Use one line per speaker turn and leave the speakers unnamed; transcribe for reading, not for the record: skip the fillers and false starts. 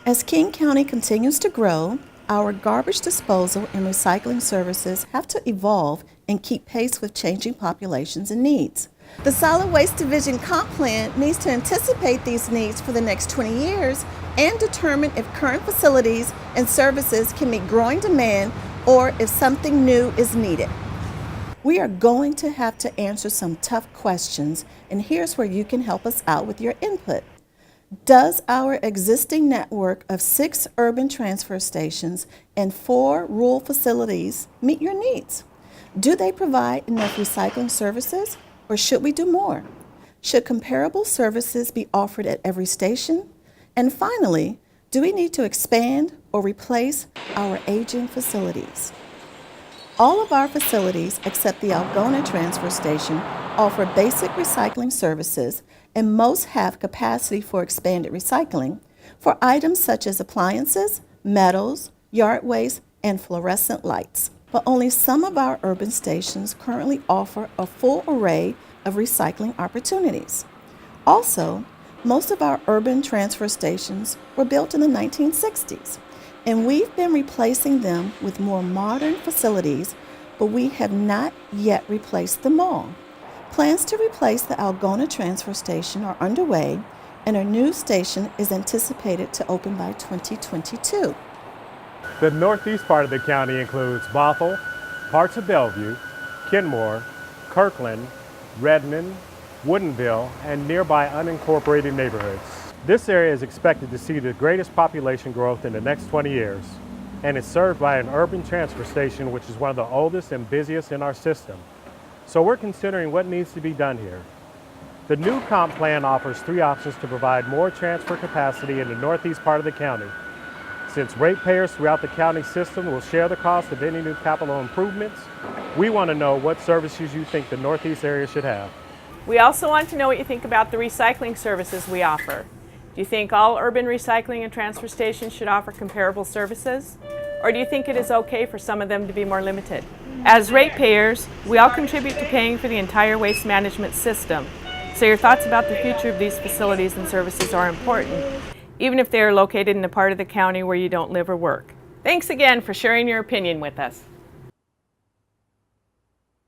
As King County continues to grow, our garbage disposal and recycling services have to evolve and keep pace with changing populations and needs. The Solid Waste Division Comp Plan needs to anticipate these needs for the next 20 years and determine if current facilities and services can meet growing demand or if something new is needed. We are going to have to answer some tough questions, and here's where you can help us out with your input. Does our existing network of 6 urban transfer stations and 4 rural facilities meet your needs? Do they provide enough recycling services, or should we do more? Should comparable services be offered at every station? And finally, do we need to expand or replace our aging facilities? All of our facilities, except the Algona Transfer Station, offer basic recycling services, and most have capacity for expanded recycling for items such as appliances, metals, yard waste, and fluorescent lights. But only some of our urban stations currently offer a full array of recycling opportunities. Also, most of our urban transfer stations were built in the 1960s, and we've been replacing them with more modern facilities, but we have not yet replaced them all. Plans to replace the Algona Transfer Station are underway, and a new station is anticipated to open by 2022.
The northeast part of the county includes Bothell, parts of Bellevue, Kenmore, Kirkland, Redmond, Woodinville, and nearby unincorporated neighborhoods. This area is expected to see the greatest population growth in the next 20 years, and is served by an urban transfer station, which is one of the oldest and busiest in our system. So we're considering what needs to be done here. The new comp plan offers 3 options to provide more transfer capacity in the northeast part of the county. Since ratepayers throughout the county system will share the cost of any new capital improvements, we want to know what services you think the northeast area should have.
We also want to know what you think about the recycling services we offer. Do you think all urban recycling and transfer stations should offer comparable services? Or do you think it is okay for some of them to be more limited? As ratepayers, we all contribute to paying for the entire waste management system. So your thoughts about the future of these facilities and services are important, even if they are located in a part of the county where you don't live or work. Thanks again for sharing your opinion with us.